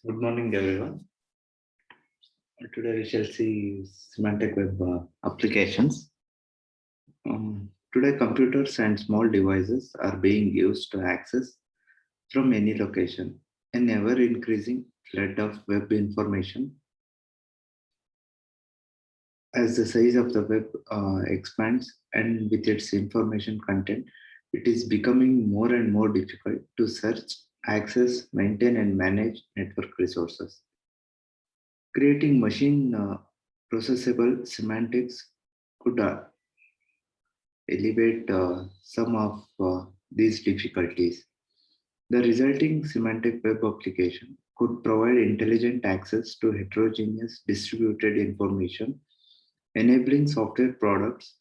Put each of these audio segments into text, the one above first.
Good morning, everyone. Today we shall see semantic web applications. Today, computers and small devices are being used to access from any location an ever increasing flood of web information. As the size of the web expands and with its information content, it is becoming more and more difficult to search, access, maintain, and manage network resources. Creating machine processable semantics could alleviate some of these difficulties. The resulting semantic web application could provide intelligent access to heterogeneous distributed information, enabling software products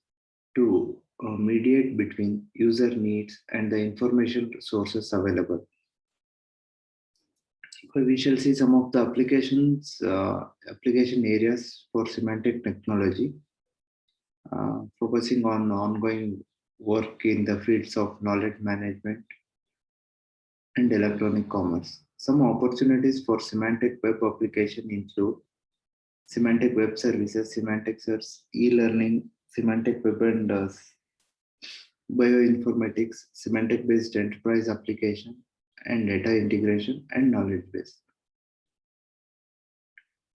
to mediate between user needs and the information sources available. We shall see some of the application areas for semantic technology, focusing on ongoing work in the fields of knowledge management and electronic commerce. Some opportunities for semantic web application include semantic web services, semantic search, e-learning, semantic web and bioinformatics, semantic-based enterprise application, and data integration and knowledge base.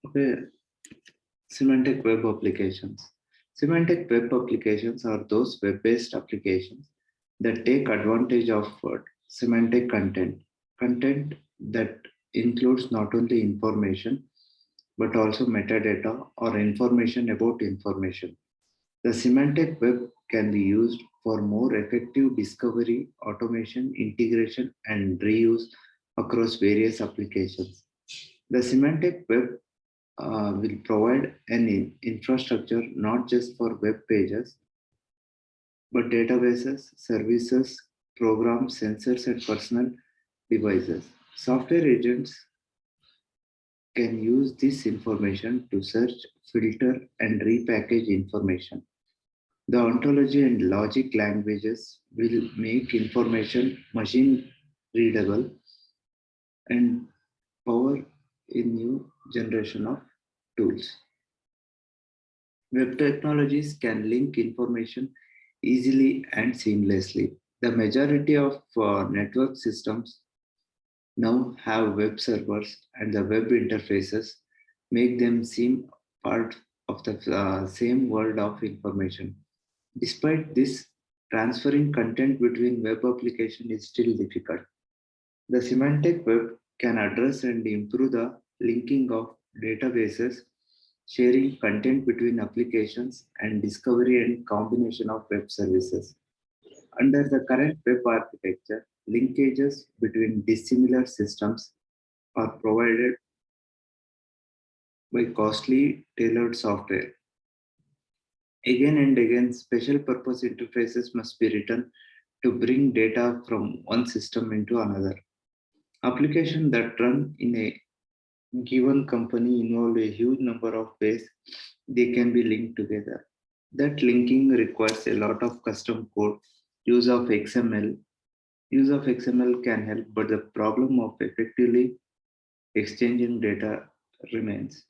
Okay, semantic web applications. Semantic web applications are those web-based applications that take advantage of semantic content that includes not only information but also metadata or information about information. The semantic web can be used for more effective discovery, automation, integration, and reuse across various applications. The semantic web will provide an infrastructure not just for web pages, but databases, services, programs, sensors, and personal devices. Software agents can use this information to search, filter, and repackage information. The ontology and logic languages will make information machine readable and power a new generation of tools. Web technologies can link information easily and seamlessly. The majority of network systems now have web servers, and the web interfaces make them seem part of the same world of information. Despite this, transferring content between web applications is still difficult. The semantic web can address and improve the linking of databases, sharing content between applications, and discovery and combination of web services. Under the current web architecture, linkages between dissimilar systems are provided by costly tailored software. Again and again, special purpose interfaces must be written to bring data from one system into another. Applications that run in a given company involve a huge number of ways they can be linked together. That linking requires a lot of custom code, use of XML. Use of XML can help, but the problem of effectively exchanging data remains.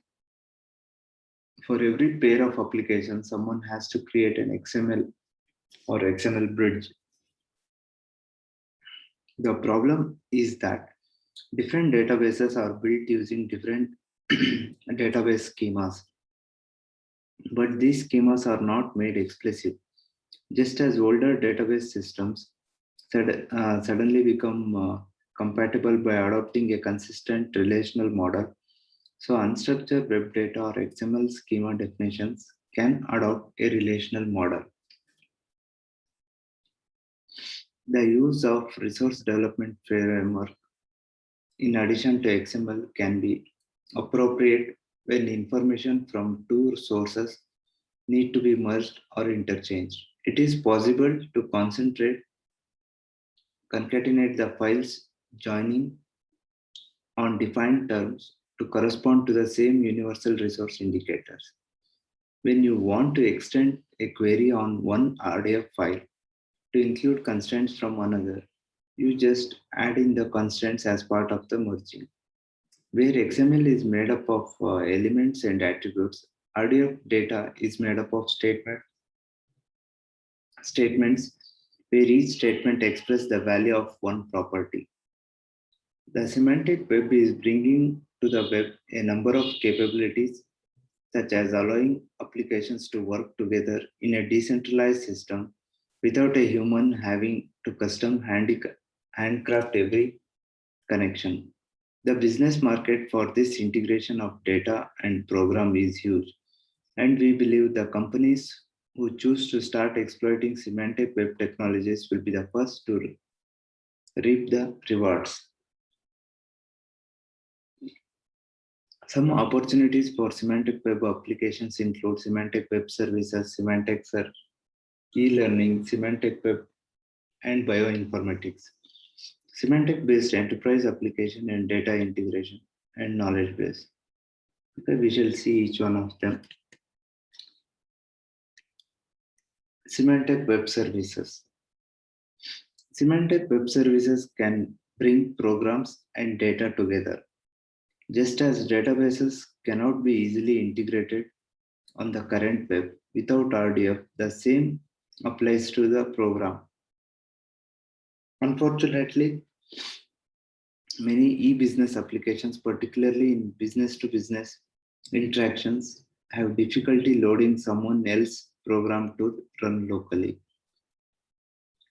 For every pair of applications, someone has to create an XML or XML bridge. The problem is that different databases are built using different database schemas, but these schemas are not made explicit. Just as older database systems suddenly become compatible by adopting a consistent relational model, so unstructured web data or XML schema definitions can adopt a relational model. The use of resource development framework in addition to XML can be appropriate when information from two sources need to be merged or interchanged. It is possible to concatenate the files joining on defined terms to correspond to the same universal resource indicators. When you want to extend a query on one RDF file to include constraints from another, you just add in the constraints as part of the merging. Where XML is made up of elements and attributes, RDF data is made up of statements where each statement expresses the value of one property. The semantic web is bringing to the web a number of capabilities, such as allowing applications to work together in a decentralized system without a human having to handcraft every connection. The business market for this integration of data and program is huge, and we believe the companies who choose to start exploiting semantic web technologies will be the first to reap the rewards. Some opportunities for semantic web applications include semantic web services, semantic search, e-learning, semantic web, and bioinformatics. Semantic-based enterprise application and data integration and knowledge base. Okay, we shall see each one of them. Semantic web services. Semantic web services can bring programs and data together. Just as databases cannot be easily integrated on the current web without RDF, the same applies to the program. Unfortunately, many e-business applications, particularly in business-to-business interactions, have difficulty loading someone else's program to run locally.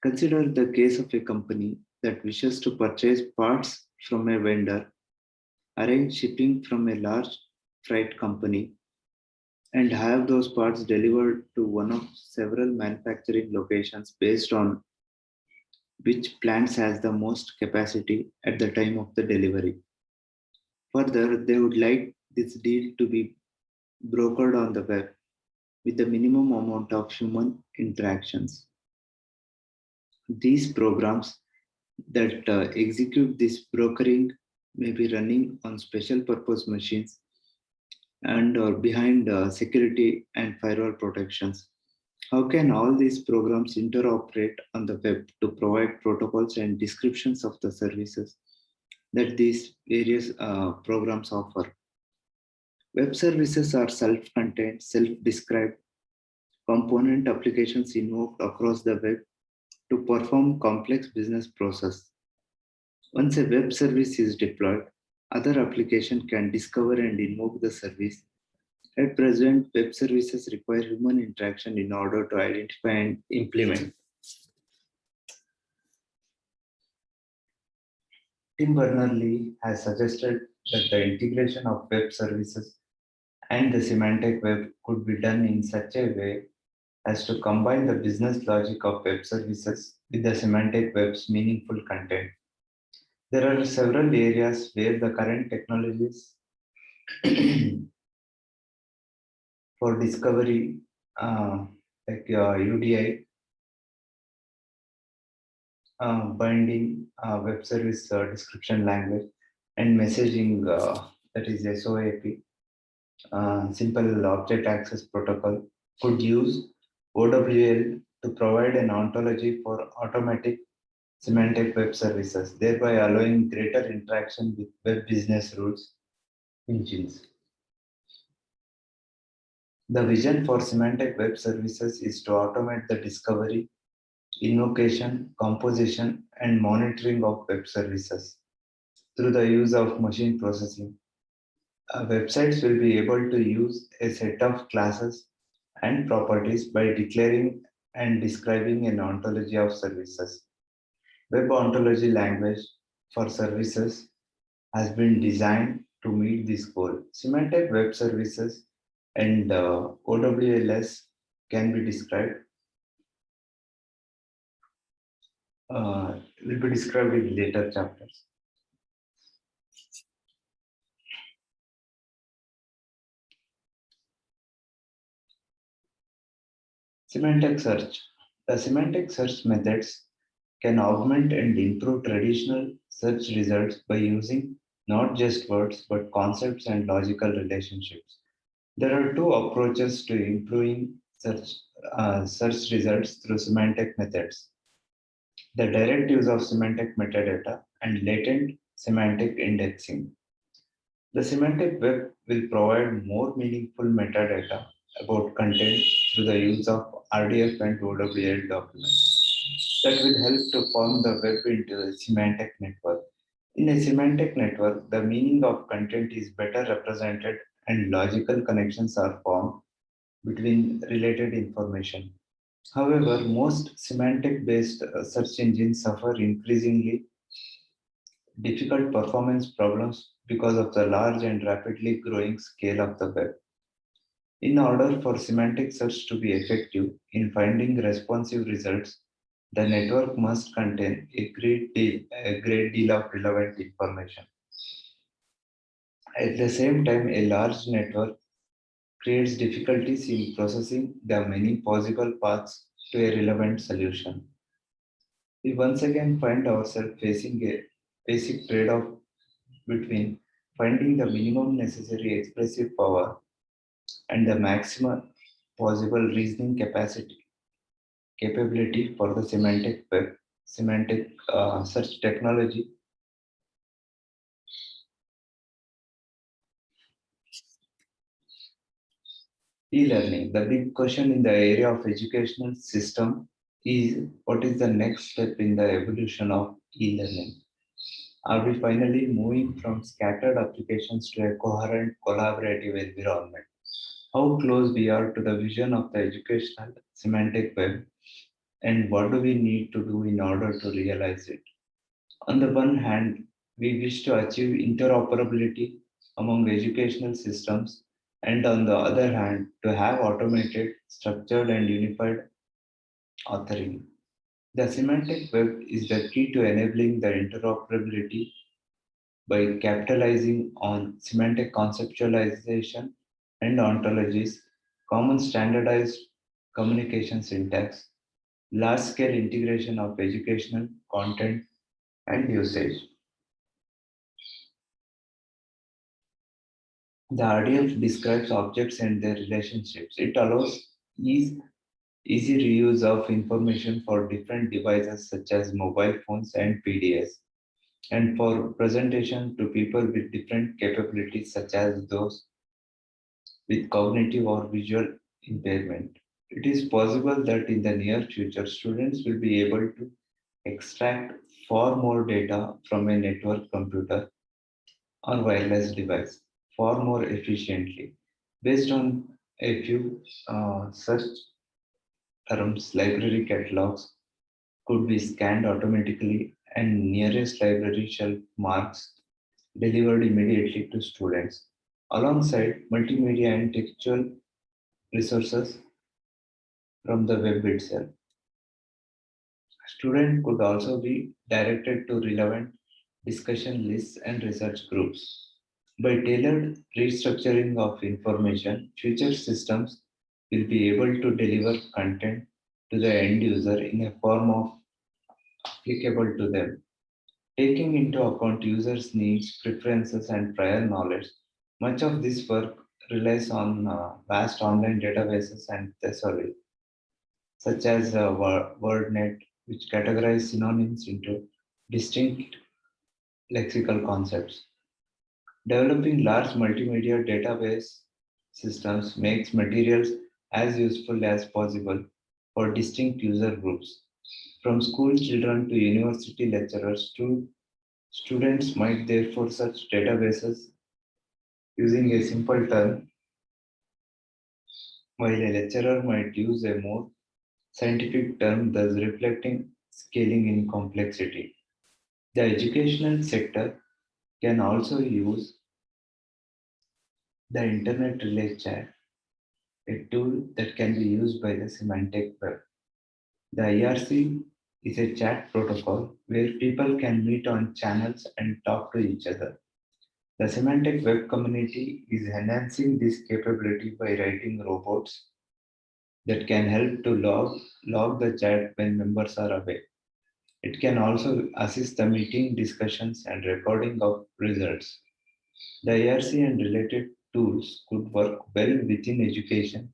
Consider the case of a company that wishes to purchase parts from a vendor, arrange shipping from a large freight company, and have those parts delivered to one of several manufacturing locations based on which plants has the most capacity at the time of the delivery. Further, they would like this deal to be brokered on the web with the minimum amount of human interactions. These programs that execute this brokering may be running on special purpose machines and or behind security and firewall protections. How can all these programs interoperate on the web to provide protocols and descriptions of the services that these various programs offer? Web services are self-contained, self-described component applications invoked across the web to perform complex business process. Once a web service is deployed, other applications can discover and invoke the service. At present, web services require human interaction in order to identify and implement. Tim Berners-Lee has suggested that the integration of web services and the semantic web could be done in such a way as to combine the business logic of web services with the semantic web's meaningful content. There are several areas where the current technologies for discovery, like UDI, binding, web service description language, and messaging, that is SOAP, simple object access protocol, could use OWL to provide an ontology for automatic semantic web services, thereby allowing greater interaction with web business rules engines. The vision for semantic web services is to automate the discovery, invocation, composition, and monitoring of web services through the use of machine processing. Websites will be able to use a set of classes and properties by declaring and describing an ontology of services. Web ontology language for services has been designed to meet this goal. Semantic web services and OWLS can be described will be described in later chapters. Semantic search. The semantic search methods can augment and improve traditional search results by using not just words but concepts and logical relationships. There are two approaches to improving search results through semantic methods: the direct use of semantic metadata and latent semantic indexing. The semantic web will provide more meaningful metadata about content through the use of RDF and OWL documents that will help to form the web into a semantic network. In a semantic network, the meaning of content is better represented and logical connections are formed between related information. However, most semantic based search engines suffer increasingly difficult performance problems because of the large and rapidly growing scale of the web. In order for semantic search to be effective in finding responsive results, the network must contain a great deal of relevant information. At the same time, a large network creates difficulties in processing the many possible paths to a relevant solution. We once again find ourselves facing a basic trade off between finding the minimum necessary expressive power and the maximum possible reasoning capability for the semantic search technology. E-learning. The big question in the area of educational system is what is the next step in the evolution of e-learning? Are we finally moving from scattered applications to a coherent collaborative environment? How close we are to the vision of the educational semantic web, and what do we need to do in order to realize it? On the one hand, we wish to achieve interoperability among educational systems, and on the other hand, to have automated, structured, and unified authoring. The semantic web is the key to enabling the interoperability by capitalizing on semantic conceptualization and ontologies, common standardized communication syntax, large scale integration of educational content and usage. The RDF describes objects and their relationships. It allows easy reuse of information for different devices such as mobile phones and PDS, and for presentation to people with different capabilities such as those with cognitive or visual impairment. It is possible that in the near future, students will be able to extract far more data from a network computer or wireless device far more efficiently. Based on a few search terms, library catalogs could be scanned automatically and nearest library shelf marks delivered immediately to students. Alongside multimedia and textual resources from the web itself. Students could also be directed to relevant discussion lists and research groups. By tailored restructuring of information, future systems will be able to deliver content to the end user in a form of applicable to them. Taking into account users' needs, preferences, and prior knowledge, much of this work relies on vast online databases and thesauri, such as WordNet, which categorize synonyms into distinct lexical concepts. Developing large multimedia database systems makes materials as useful as possible for distinct user groups. From school children to university lecturers to students might therefore search databases using a simple term, while a lecturer might use a more scientific term, thus reflecting scaling in complexity. The educational sector can also use the Internet Relay Chat, a tool that can be used by the semantic web. The IRC is a chat protocol where people can meet on channels and talk to each other. The semantic web community is enhancing this capability by writing robots that can help to log the chat when members are away. It can also assist the meeting discussions and recording of results. The IRC and related tools could work well within education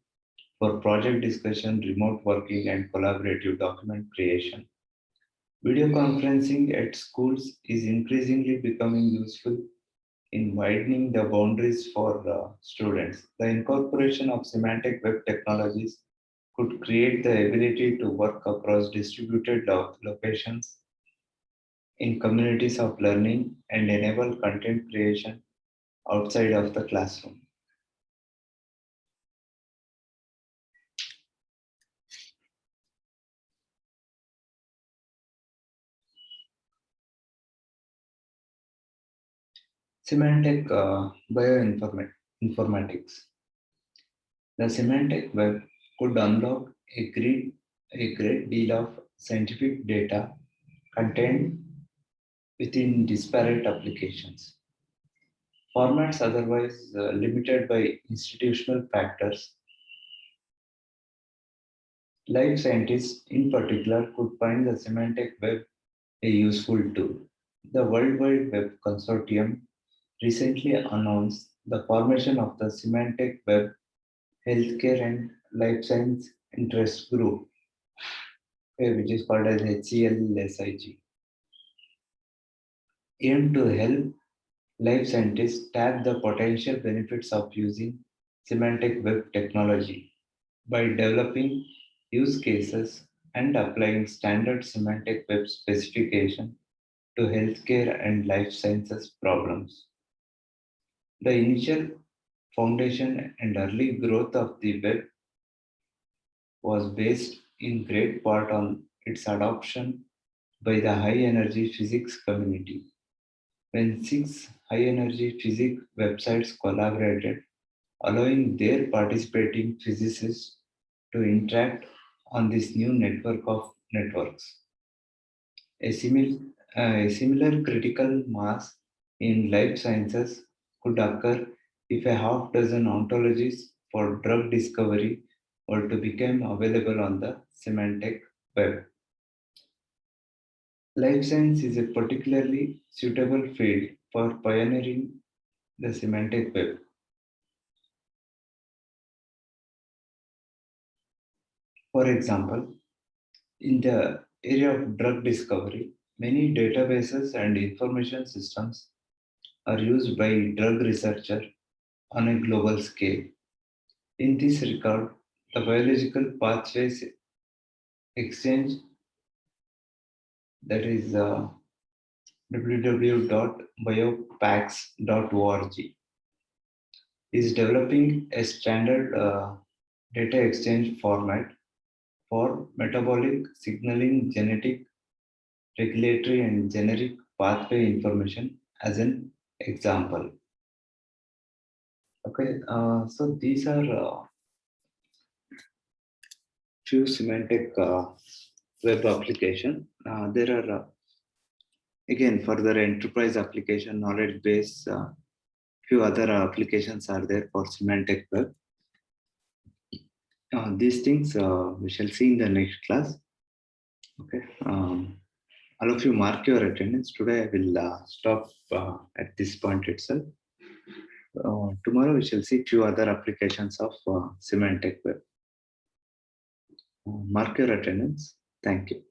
for project discussion, remote working, and collaborative document creation. Video conferencing at schools is increasingly becoming useful in widening the boundaries for students. The incorporation of semantic web technologies could create the ability to work across distributed locations in communities of learning and enable content creation outside of the classroom. Semantic bioinformatics. The semantic web could unlock a great deal of scientific data contained within disparate applications. Formats otherwise limited by institutional factors. Life scientists, in particular, could find the semantic web a useful tool. The World Wide Web Consortium recently announced the formation of the Semantic Web Healthcare and Life Science Interest Group, which is called as HCLSIG, aimed to help life scientists tap the potential benefits of using semantic web technology by developing use cases and applying standard semantic web specification to healthcare and life sciences problems. The initial foundation and early growth of the web was based in great part on its adoption by the high energy physics community. When six high energy physics websites collaborated, allowing their participating physicists to interact on this new network of networks. A, a similar critical mass in life sciences could occur if a half dozen ontologies for drug discovery were to become available on the semantic web. Life science is a particularly suitable field for pioneering the semantic web. For example, in the area of drug discovery, many databases and information systems are used by drug researchers on a global scale. In this regard, the Biological Pathways Exchange, that is www.biopax.org, is developing a standard data exchange format for metabolic signaling, genetic, regulatory, and generic pathway information as an example. Okay, so these are few semantic web application. There are again further enterprise application, knowledge base. Few other applications are there for semantic web. These things we shall see in the next class. Okay. All of you mark your attendance. Today I will stop at this point itself. Tomorrow we shall see few other applications of semantic web. Mark your attendance. Thank you.